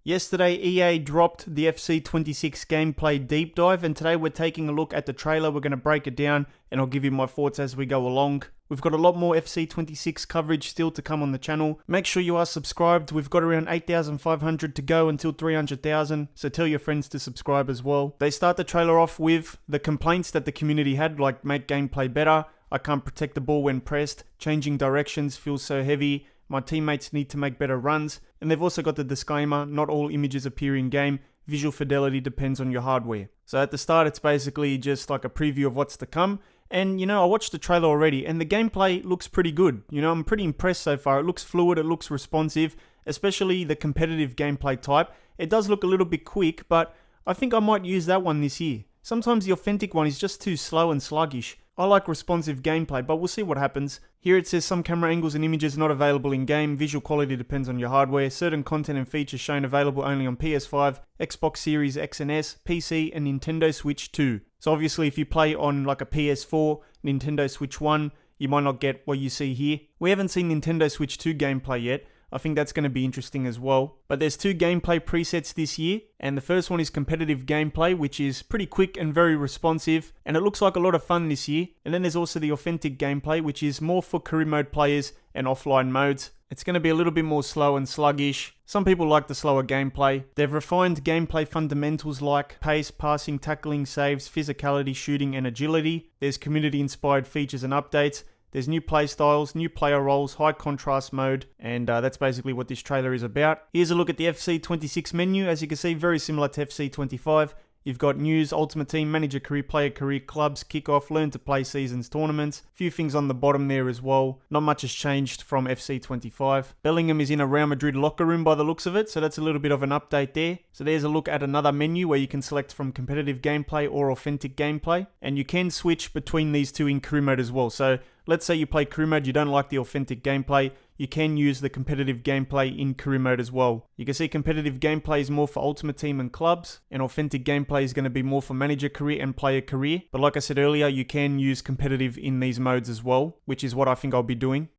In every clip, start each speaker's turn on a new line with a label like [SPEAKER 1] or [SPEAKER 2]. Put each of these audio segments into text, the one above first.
[SPEAKER 1] Yesterday, EA dropped the FC26 gameplay deep dive, and today we're taking a look at the trailer. We're going to break it down, and I'll give you my thoughts as we go along. We've got a lot more FC26 coverage still to come on the channel. Make sure you are subscribed. We've got around 8,500 to go until 300,000, so tell your friends to subscribe as well. They start the trailer off with the complaints that the community had, like make gameplay better, I can't protect the ball when pressed, changing directions feels so heavy, my teammates need to make better runs, and they've also got the disclaimer, not all images appear in game, visual fidelity depends on your hardware. So at the start it's basically just like a preview of what's to come, and I watched the trailer already and the gameplay looks pretty good. I'm pretty impressed so far. It looks fluid, it looks responsive, especially the competitive gameplay type. It does look a little bit quick, but I think I might use that one this year. Sometimes the authentic one is just too slow and sluggish. I like responsive gameplay, but we'll see what happens. Here it says some camera angles and images not available in game. Visual quality depends on your hardware. Certain content and features shown available only on PS5, Xbox Series X and S, PC, and Nintendo Switch 2. So obviously if you play on like a PS4, Nintendo Switch 1, you might not get what you see here. We haven't seen Nintendo Switch 2 gameplay yet. I think that's going to be interesting as well. But there's two gameplay presets this year, and the first one is competitive gameplay, which is pretty quick and very responsive, and it looks like a lot of fun this year. And then there's also the authentic gameplay, which is more for career mode players and offline modes. It's going to be a little bit more slow and sluggish. Some people like the slower gameplay. They've refined gameplay fundamentals like pace, passing, tackling, saves, physicality, shooting, and agility. There's community-inspired features and updates. There's new playstyles, new player roles, high contrast mode, and that's basically what this trailer is about. Here's a look at the FC26 menu. As you can see, very similar to FC25. You've got news, ultimate team, manager, career player, career clubs, kickoff, learn to play seasons, tournaments. A few things on the bottom there as well. Not much has changed from FC25. Bellingham is in a Real Madrid locker room by the looks of it, so that's a little bit of an update there. So there's a look at another menu where you can select from competitive gameplay or authentic gameplay, and you can switch between these two in career mode as well. So let's say you play career mode, you don't like the authentic gameplay, you can use the competitive gameplay in career mode as well. You can see competitive gameplay is more for ultimate team and clubs, and authentic gameplay is going to be more for manager career and player career. But like I said earlier, you can use competitive in these modes as well, which is what I think I'll be doing.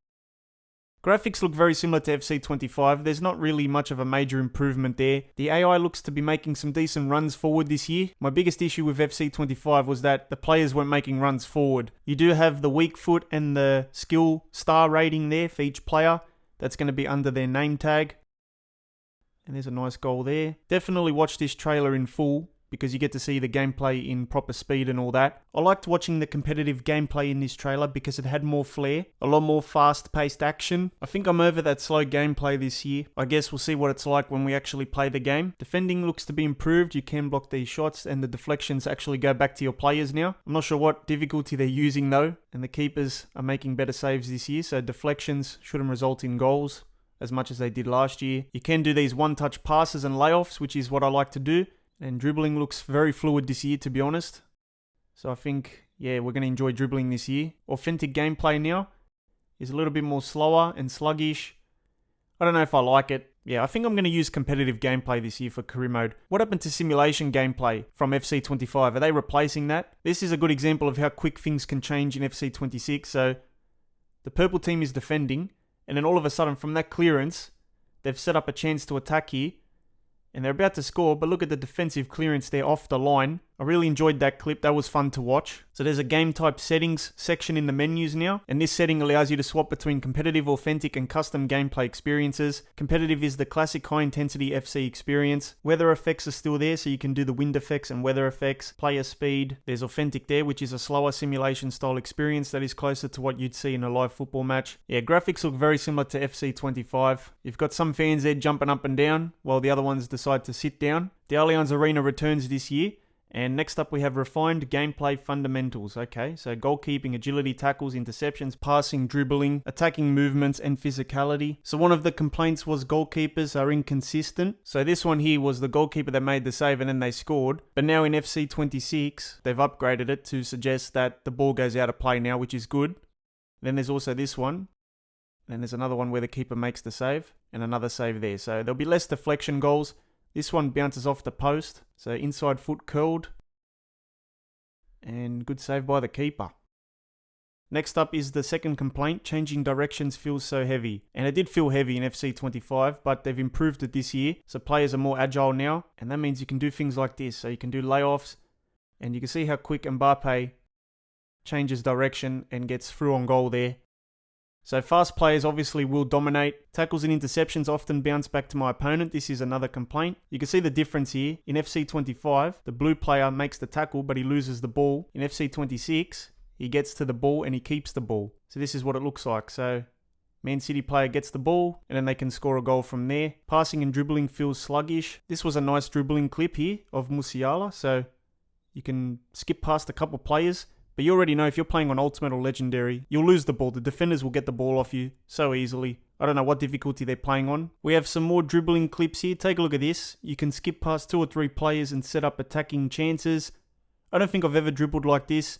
[SPEAKER 1] Graphics look very similar to FC25, there's not really much of a major improvement there. The AI looks to be making some decent runs forward this year. My biggest issue with FC25 was that the players weren't making runs forward. You do have the weak foot and the skill star rating there for each player. That's going to be under their name tag. And there's a nice goal there. Definitely watch this trailer in full, because you get to see the gameplay in proper speed and all that. I liked watching the competitive gameplay in this trailer because it had more flair, a lot more fast-paced action. I think I'm over that slow gameplay this year. I guess we'll see what it's like when we actually play the game. Defending looks to be improved. You can block these shots and the deflections actually go back to your players now. I'm not sure what difficulty they're using though, and the keepers are making better saves this year, so deflections shouldn't result in goals as much as they did last year. You can do these one-touch passes and layoffs, which is what I like to do. And dribbling looks very fluid this year, to be honest. So I think, yeah, we're going to enjoy dribbling this year. Authentic gameplay now is a little bit more slower and sluggish. I don't know if I like it. Yeah, I think I'm going to use competitive gameplay this year for career mode. What happened to simulation gameplay from FC25? Are they replacing that? This is a good example of how quick things can change in FC26. So the purple team is defending, and then all of a sudden from that clearance, they've set up a chance to attack here. And they're about to score, but look at the defensive clearance there off the line. I really enjoyed that clip. That was fun to watch. So there's a game type settings section in the menus now. And this setting allows you to swap between competitive, authentic, and custom gameplay experiences. Competitive is the classic high intensity FC experience. Weather effects are still there, so you can do the wind effects and weather effects. Player speed. There's authentic there, which is a slower simulation style experience that is closer to what you'd see in a live football match. Yeah, graphics look very similar to FC25. You've got some fans there jumping up and down, while the other ones decide to sit down. The Allianz Arena returns this year. And next up we have refined gameplay fundamentals. Okay, so goalkeeping, agility, tackles, interceptions, passing, dribbling, attacking movements, and physicality. So one of the complaints was goalkeepers are inconsistent. So this one here was the goalkeeper that made the save and then they scored. But now in FC26, they've upgraded it to suggest that the ball goes out of play now, which is good. Then there's also this one. Then there's another one where the keeper makes the save and another save there. So there'll be less deflection goals. This one bounces off the post, so inside foot curled, and good save by the keeper. Next up is the second complaint, changing directions feels so heavy. And it did feel heavy in FC25, but they've improved it this year. So players are more agile now, and that means you can do things like this. So you can do layoffs, and you can see how quick Mbappe changes direction and gets through on goal there. So fast players obviously will dominate. Tackles and interceptions often bounce back to my opponent. This is another complaint. You can see the difference here. In FC25, the blue player makes the tackle, but he loses the ball. In FC26, he gets to the ball and he keeps the ball. So this is what it looks like. So Man City player gets the ball and then they can score a goal from there. Passing and dribbling feels sluggish. This was a nice dribbling clip here of Musiala. So you can skip past a couple players. But you already know if you're playing on Ultimate or Legendary, you'll lose the ball. The defenders will get the ball off you so easily. I don't know what difficulty they're playing on. We have some more dribbling clips here. Take a look at this. You can skip past 2 or 3 players and set up attacking chances. I don't think I've ever dribbled like this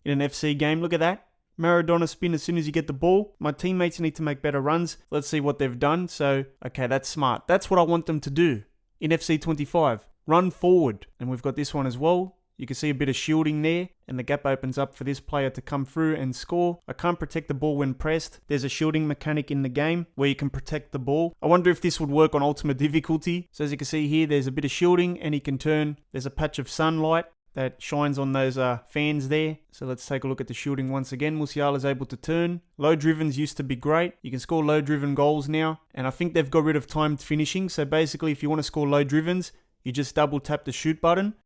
[SPEAKER 1] in an FC game. Look at that. Maradona spin as soon as you get the ball. My teammates need to make better runs. Let's see what they've done. So, okay, that's smart. That's what I want them to do in FC25. Run forward. And we've got this one as well. You can see a bit of shielding there, and the gap opens up for this player to come through and score. I can't protect the ball when pressed. There's a shielding mechanic in the game where you can protect the ball. I wonder if this would work on Ultimate difficulty. So as you can see here, there's a bit of shielding, and he can turn. There's a patch of sunlight that shines on those fans there. So let's take a look at the shielding once again. Musiala is able to turn. Low drivens used to be great. You can score low driven goals now, and I think they've got rid of timed finishing. So basically, if you want to score low drivens, you just double tap the shoot button.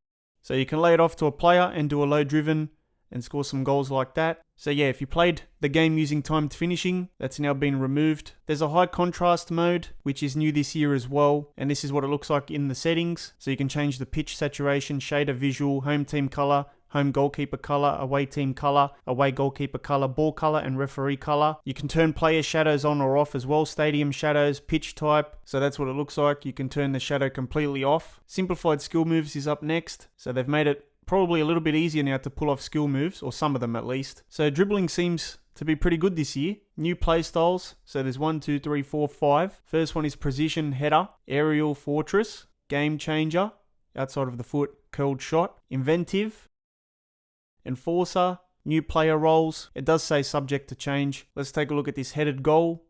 [SPEAKER 1] So you can lay it off to a player and do a low driven and score some goals like that. So yeah, if you played the game using timed finishing, that's now been removed. There's a high contrast mode, which is new this year as well. And this is what it looks like in the settings. So you can change the pitch saturation, shader visual, home team color, home goalkeeper color, away team color, away goalkeeper color, ball color, and referee color. You can turn player shadows on or off as well, stadium shadows, pitch type. So that's what it looks like. You can turn the shadow completely off. Simplified skill moves is up next. So they've made it probably a little bit easier now to pull off skill moves, or some of them at least. So dribbling seems to be pretty good this year. New play styles. So there's 1, 2, 3, 4, 5. First one is precision header, aerial fortress, game changer, outside of the foot, curled shot, inventive, enforcer, new player roles. It does say subject to change. Let's take a look at this headed goal.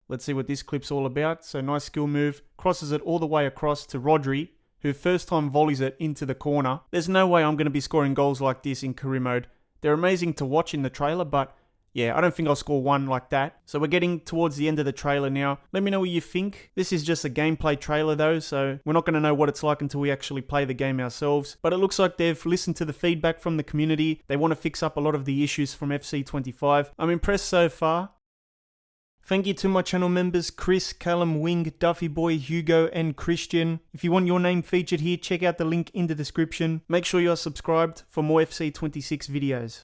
[SPEAKER 1] Let's see what this clip's all about. So nice skill move. Crosses it all the way across to Rodri, who first time volleys it into the corner. There's no way I'm going to be scoring goals like this in career mode. They're amazing to watch in the trailer, but yeah, I don't think I'll score one like that. So we're getting towards the end of the trailer now. Let me know what you think. This is just a gameplay trailer though, so we're not going to know what it's like until we actually play the game ourselves. But it looks like they've listened to the feedback from the community. They want to fix up a lot of the issues from FC25. I'm impressed so far. Thank you to my channel members Chris, Callum, Wing, Duffy Boy, Hugo, and Christian. If you want your name featured here, check out the link in the description. Make sure you are subscribed for more FC26 videos.